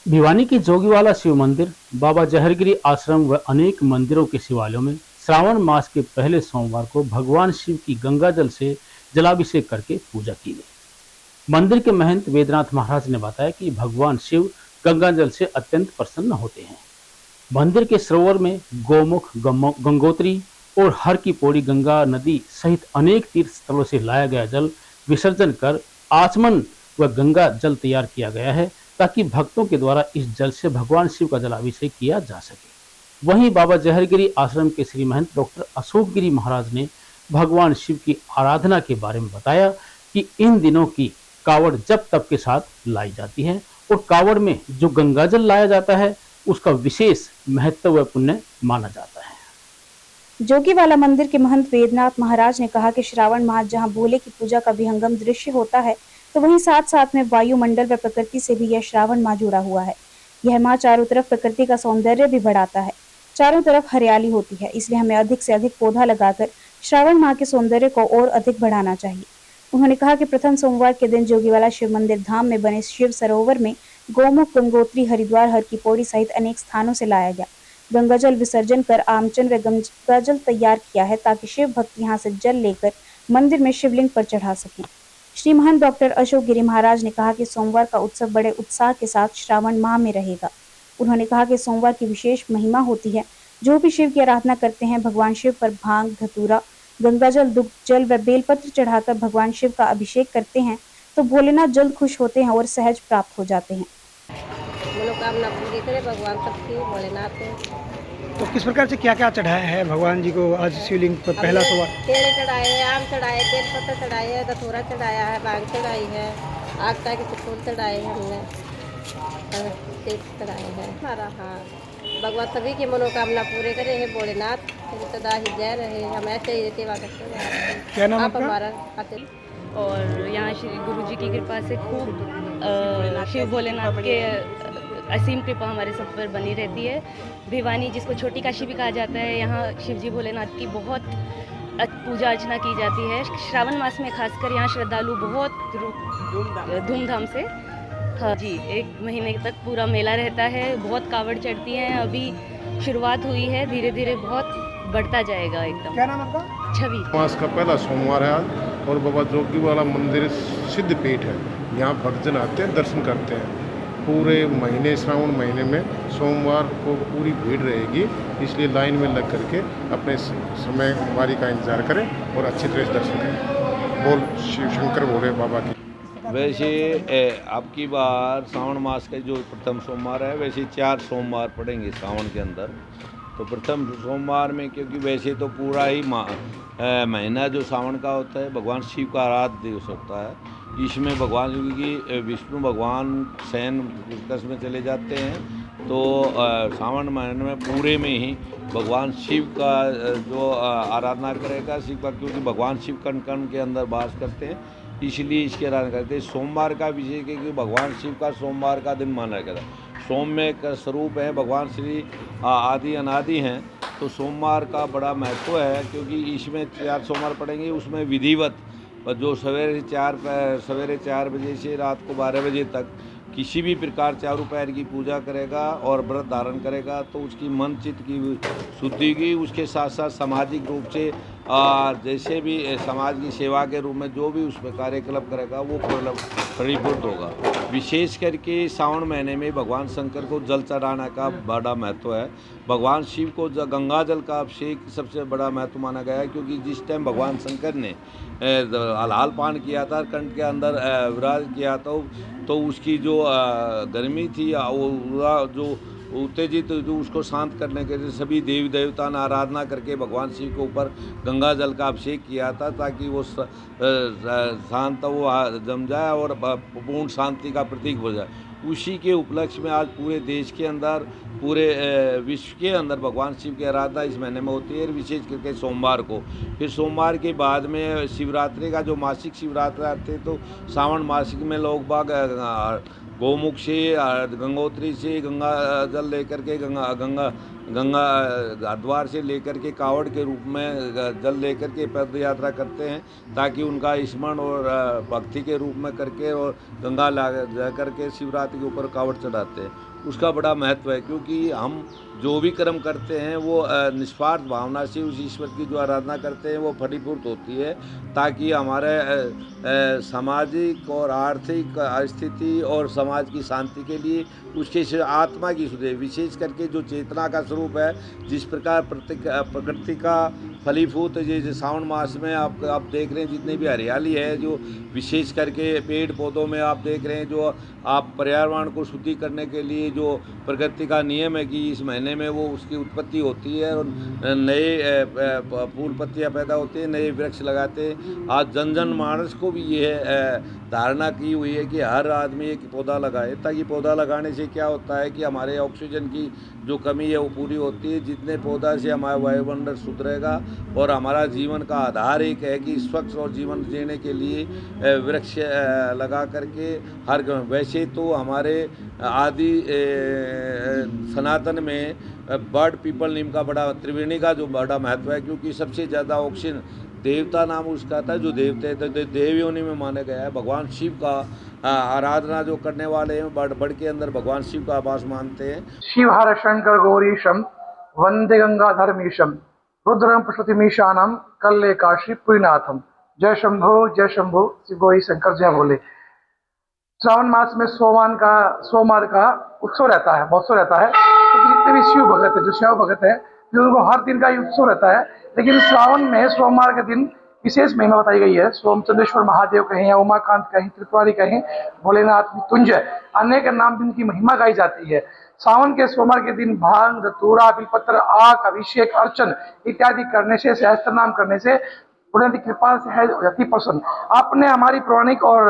भिवानी की जोगीवाला शिव मंदिर, बाबा जहरगिरी आश्रम व अनेक मंदिरों के शिवालयों में श्रावण मास के पहले सोमवार को भगवान शिव की गंगा जल से जलाभिषेक करके पूजा की गई। मंदिर के महंत वेदनाथ महाराज ने बताया कि भगवान शिव गंगा जल से अत्यंत प्रसन्न होते हैं। मंदिर के सरोवर में गौमुख, गंगोत्री और हर की पौड़ी गंगा नदी सहित अनेक तीर्थ स्थलों से लाया गया जल विसर्जन कर आचमन व गंगा जल तैयार किया गया है, ताकि भक्तों के द्वारा इस जल से भगवान शिव का जलाभिषेक किया जा सके। वहीं बाबा जहरगिरी आश्रम के श्री महंत डॉक्टर अशोक गिरी महाराज ने भगवान शिव की आराधना के बारे में बताया कि इन दिनों की कावड़ जप तप के साथ लाई जाती है और कावड़ में जो गंगा जल लाया जाता है उसका विशेष महत्व व पुण्य माना जाता है। जोगीवाला मंदिर के महंत वेदनाथ महाराज ने कहा कि श्रावण माह जहां भोले की पूजा का विहंगम दृश्य होता है, तो वहीं साथ साथ में वायुमंडल व प्रकृति से भी यह श्रावण माह जुड़ा हुआ है। यह माह चारों तरफ प्रकृति का सौंदर्य भी बढ़ाता है। चारों तरफ हरियाली होती है, इसलिए हमें अधिक से अधिक पौधा लगाकर श्रावण माह के सौंदर्य को और अधिक बढ़ाना चाहिए। उन्होंने कहा कि प्रथम सोमवार के दिन जोगीवाला शिव मंदिर धाम में बने शिव सरोवर में गौमुख, गंगोत्री, हरिद्वार, हर की पौड़ी सहित अनेक स्थानों से लाया गया गंगाजल विसर्जन कर आमचन व गंगाजल तैयार किया है, ताकि शिव भक्त यहां से जल लेकर मंदिर में शिवलिंग पर चढ़ा सकें। श्री महंत डॉक्टर अशोक गिरी महाराज ने कहा कि सोमवार का उत्सव बड़े उत्साह के साथ श्रावण माह में रहेगा। उन्होंने कहा कि सोमवार की विशेष महिमा होती है। जो भी शिव की आराधना करते हैं, भगवान शिव पर भांग, धतूरा, गंगाजल, दुग्ध जल व बेलपत्र चढ़ाकर भगवान शिव का अभिषेक करते हैं, तो भोलेनाथ जल्द खुश होते हैं और सहज प्राप्त हो जाते हैं। मनोकामना पूरी करे भगवान सबकी, भोलेनाथ को। तो किस प्रकार से क्या क्या चढ़ाया है भगवान जी को आज शिवलिंग पर पहला सोमवार? केले चढ़ाए हैं, आम चढ़ाए, बेलपत्र चढ़ाए है, धतूरा चढ़ाया है, भांग चढ़ाई है, आग का के फूल चढ़ाए हैं हमने, चढ़ाए हैं। हमारा हाँ भगवान सभी की मनोकामना पूरे करे है भोलेनाथ, सदा ही जय रहे। हम ऐसे ही सेवा करते हैं। क्या नाम आप आपका? हमारा आते और यहाँ श्री गुरु जी की कृपा से खूब शिव भोलेनाथ के असीम कृपा हमारे सब पर बनी रहती है। भिवानी, जिसको छोटी काशी भी कहा जाता है, यहाँ शिवजी भोलेनाथ की बहुत पूजा अर्चना की जाती है। श्रावण मास में खासकर यहाँ श्रद्धालु बहुत धूमधाम से, हाँ जी, 1 महीने तक पूरा मेला रहता है। बहुत कावड़ चढ़ती हैं। अभी शुरुआत हुई है, धीरे धीरे बहुत बढ़ता जाएगा एकदम। क्या नाम आपका? छवि। मास का पहला सोमवार है आज और बाबा जोगीवाला मंदिर सिद्ध पीठ है। यहाँ भक्तजन आते हैं, दर्शन करते हैं। पूरे महीने श्रावण महीने में सोमवार को पूरी भीड़ रहेगी, इसलिए लाइन में लग करके अपने समय बारी का इंतज़ार करें और अच्छी तरह से दर्शन करें। बोल शिव शंकर भोले बाबा की। वैसे अब की बार श्रावण मास का जो प्रथम सोमवार है, वैसे 4 सोमवार पड़ेंगे श्रावण के अंदर। तो प्रथम सोमवार में, क्योंकि वैसे तो पूरा ही महीना जो श्रावण का होता है भगवान शिव का आराध्य दिवस होता है। इसमें भगवान, क्योंकि विष्णु भगवान शयन कृष्ण में चले जाते हैं, तो श्रावण महीने में पूरे में ही भगवान शिव का जो आराधना करेगा शिव का, क्योंकि भगवान शिव कण कण के अंदर वास करते हैं, इसलिए इसकी आराधना करते हैं। सोमवार का विशेष है कि भगवान शिव का सोमवार का दिन माना गया था। सौम्य का स्वरूप है, भगवान श्री आदि अनादि हैं, तो सोमवार का बड़ा महत्व है, क्योंकि इसमें 4 सोमवार पड़ेंगे। उसमें विधिवत जो सवेरे 4 बजे से रात को 12 बजे तक किसी भी प्रकार चारों पैर की पूजा करेगा और व्रत धारण करेगा, तो उसकी मन चित्त की शुद्धि की, उसके साथ साथ सामाजिक रूप से जैसे भी समाज की सेवा के रूप में जो भी उसमें कार्यकलाप करेगा वो फलीभूत होगा। विशेष करके श्रावण महीने में भगवान शंकर को जल चढ़ाने का बड़ा महत्व है। भगवान शिव को गंगा जल का अभिषेक सबसे बड़ा महत्व माना गया है, क्योंकि जिस टाइम भगवान शंकर ने लाल पान किया था, कंठ के अंदर विराज किया था, तो उसकी जो गर्मी थी वो जो उत्तेजित, जो उसको शांत करने के लिए सभी देवी देवता ने आराधना करके भगवान शिव के ऊपर गंगा जल का अभिषेक किया था, ताकि वो शांत वो जम जाए और पूर्ण शांति का प्रतीक हो जाए। उसी के उपलक्ष्य में आज पूरे देश के अंदर, पूरे विश्व के अंदर भगवान शिव की आराधना इस महीने में होती है, विशेष करके सोमवार को। फिर सोमवार के बाद में शिवरात्रि का जो मासिक शिवरात्रि आते हैं, तो श्रावण मासिक में लोग बाग गौमुख से, गंगोत्री से गंगा जल लेकर के गंगा द्वार से लेकर के कावड़ के रूप में जल लेकर के पद यात्रा करते हैं, ताकि उनका स्मरण और भक्ति के रूप में करके और गंगा ला जा करके शिवरात्रि के ऊपर कावड़ चढ़ाते हैं। उसका बड़ा महत्व है, क्योंकि हम जो भी कर्म करते हैं वो निस्वार्थ भावना से उस ईश्वर की जो आराधना करते हैं वो फलीभूत होती है, ताकि हमारे सामाजिक और आर्थिक स्थिति और समाज की शांति के लिए उसके से आत्मा की सुधे, विशेष करके जो चेतना का स्वरूप है, जिस प्रकार प्रकृति का फलीभूत जैसे सावन मास में आप देख रहे हैं जितनी भी हरियाली है, जो विशेष करके पेड़ पौधों में आप देख रहे हैं, जो आप पर्यावरण को शुद्धि करने के लिए जो प्रकृति का नियम है कि इस महीने में वो उसकी उत्पत्ति होती है और नए फूल पत्तियाँ पैदा होती हैं, नए वृक्ष लगाते हैं। आज जन जन मानस को भी ये धारणा की हुई है कि हर आदमी एक पौधा लगाए, ताकि पौधा लगाने से क्या होता है कि हमारे ऑक्सीजन की जो कमी है वो पूरी होती है। जितने पौधा से हमारा वायुमंडल शुद्ध रहेगा और हमारा जीवन का आधार एक है कि स्वच्छ और जीवन जीने के लिए वृक्ष लगा करके हर वैसे तो हमारे आदि सनातन में बर्ड पीपल नीम का बड़ा त्रिवेणी का जो बड़ा महत्व है, क्योंकि सबसे ज़्यादा ऑक्सीजन देवता नाम उसका था, जो देवते देव योनि में माना गया है। भगवान शिव का आराधना जो करने वाले हैं बड़ के अंदर भगवान शिव का आवास मानते हैं। शिवहर शंकर गौरीशम वंदे गंगाधरमीशम रुद्रम पशुतिमीशानम कल्ले काशी पुरीनाथम। जय शंभो शिवोई शंकर जय भोले। श्रावण मास में सोमवार का उत्सव रहता है, महोत्सव रहता है, क्योंकि जितने भी शिव भगत है, जो शिव भगत है, जो उनको हर दिन का ही उत्सव रहता है, लेकिन श्रावण में सोमवार के दिन विशेष महिमा बताई गई है। सोमचंद्रेश्वर महादेव कहें या उमाकांत कहें, त्रिपुरारी कहें, भोलेनाथ मृत्युंजय, अनेक नाम जिनकी महिमा गाई जाती है। सावन के सोमवार के दिन भांग, धतूरा, बिलपत्र, आक, अभिषेक, अर्चन इत्यादि करने से, सहस्त्र नाम करने से पुण्य की कृपा से है जाती प्रसन्न। आपने हमारी पौराणिक और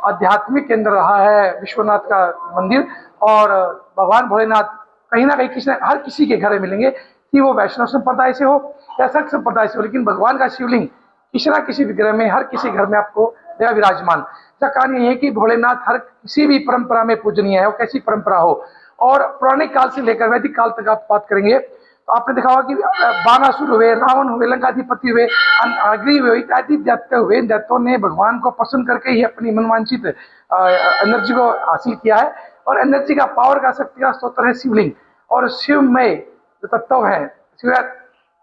आध्यात्मिक केंद्र रहा है विश्वनाथ का मंदिर, और भगवान भोलेनाथ कहीं ना कहीं हर किसी के घर में मिलेंगे, कि वो वैष्णव संप्रदाय से हो या शक्त संप्रदाय से हो, लेकिन भगवान का शिवलिंग किसी ना किसी विग्रह में हर किसी घर में आपको देगा विराजमान। इसका कारण ये है कि भोलेनाथ हर किसी भी परंपरा में पूजनीय है, वो कैसी परंपरा हो। और पौराणिक काल से लेकर वैदिक काल तक आप बात करेंगे तो आपने देखा होगा कि बाणासुर हुए, रावण हुए, लंकाधिपति हुए, अग्नि हुए, इत्यादि दैत्य हुए। इन दैत्यों ने भगवान को पसंद करके ही अपनी मनवांछित एनर्जी को हासिल किया है, और एनर्जी का पावर का शक्ति का स्रोत है शिवलिंग। और शिवमय जो तत्व है,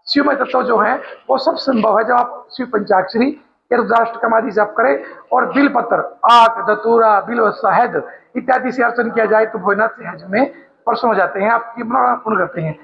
शिवमय तत्व जो है वो सब संभव है जब आप शिव पंचाक्षरी या रुद्राष्टकम आदि जप करें और बिलपत्र, आक, धतूरा, बिल्व, शहद इत्यादि से अर्चन किया जाए तो भोलेनाथ सहज में प्रसन्न हो जाते हैं, आपकी मनोकामना पूर्ण करते हैं।